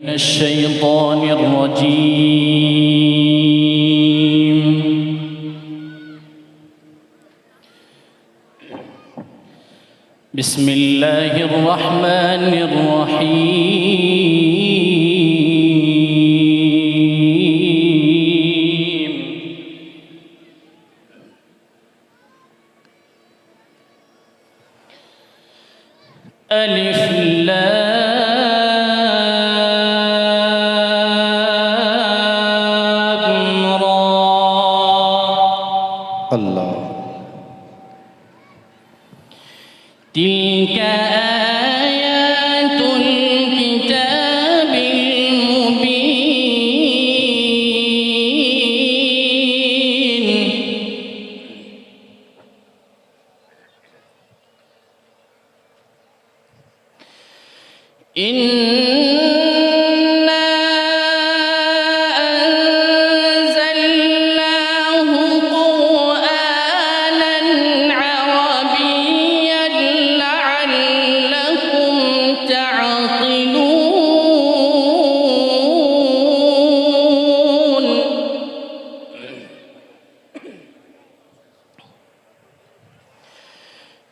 الشيطان الرجيم. بسم الله الرحمن الرحيم. ألف لام را. الله. تلك آيات الكتاب المبين. إنا أنزلناه قرآنا عربيا لعلكم تعقلون.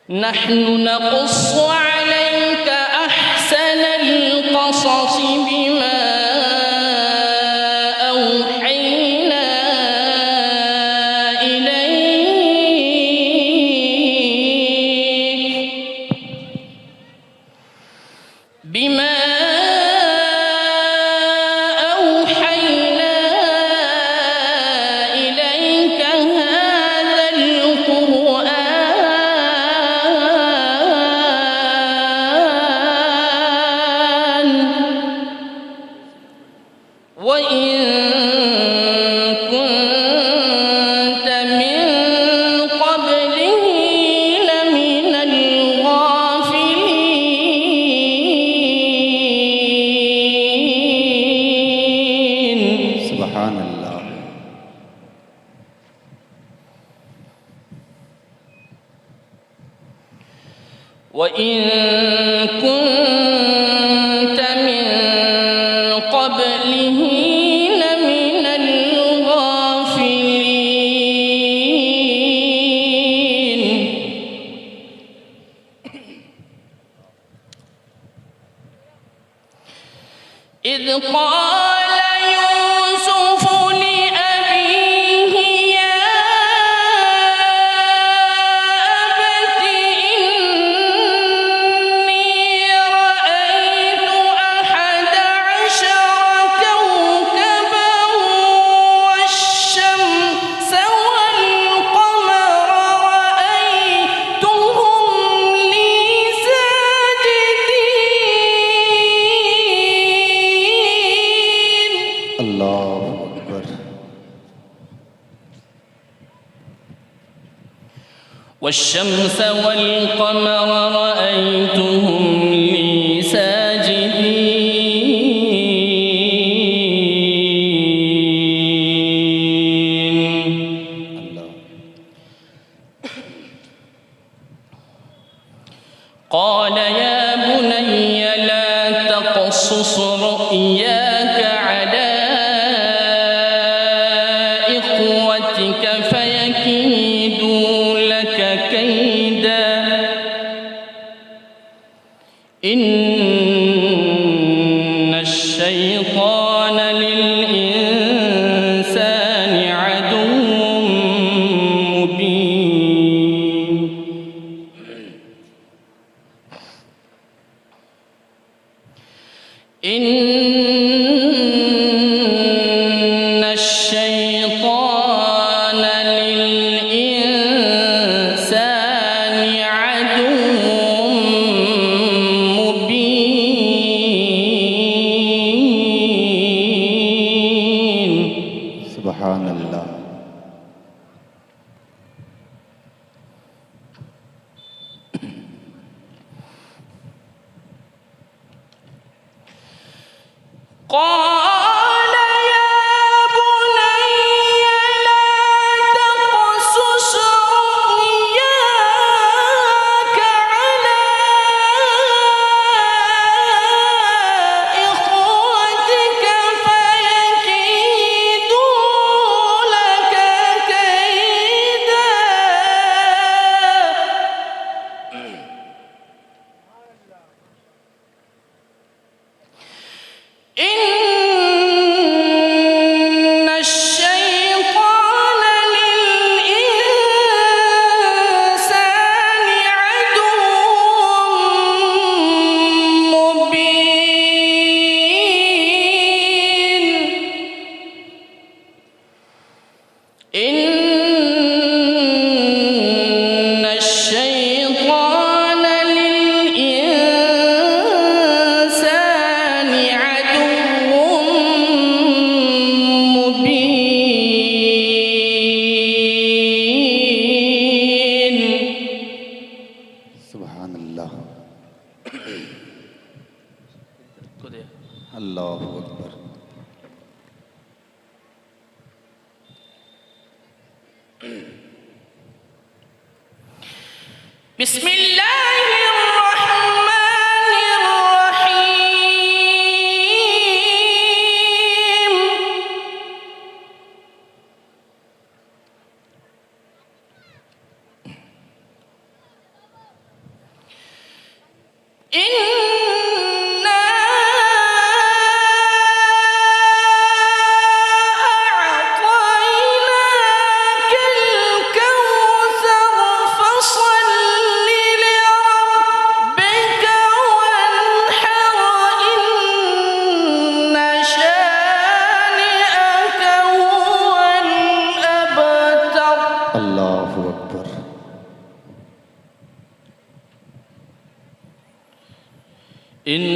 نحن نقص عليك أحسن القصص بما أوحينا إليك هذا القرآن وإن كنت من قبله لمن الغافلين. سبحان الله. وإن كنت من قبله لمن الغافلين. إذ قال يوسف لأبيه يا أبت إني رأيت 11 كوكبا والشمس والقمر رأيتهم لي ساجدين. الله أكبر. والشمس والقمر رأيتهم لي ساجدين. الله. قال يا بني لا تقصص رؤياك على إخوتك فيكيدوا لك كيدا إن الشيطان للإنسان عدو مبين. إن الشيطان للإنسان عدو مبين. سبحان الله. قال يا بني لا تقصص رؤياك على إخوتك أكبر. بسم الله الرحمن الرحيم. إنا أعطيناك الكوثر فصل لربك وانحر إن شانئك هو الأبتر. الله أكبر. إن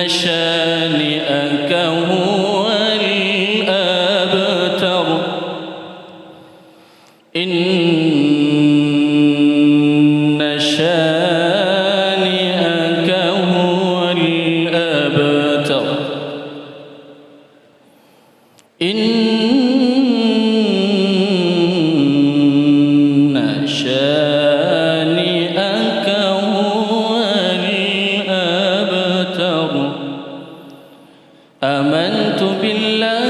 شانئك هو الأبتر. إن شانئك هو الأبتر. إن شانئك هو الأبتر. آمنت بالله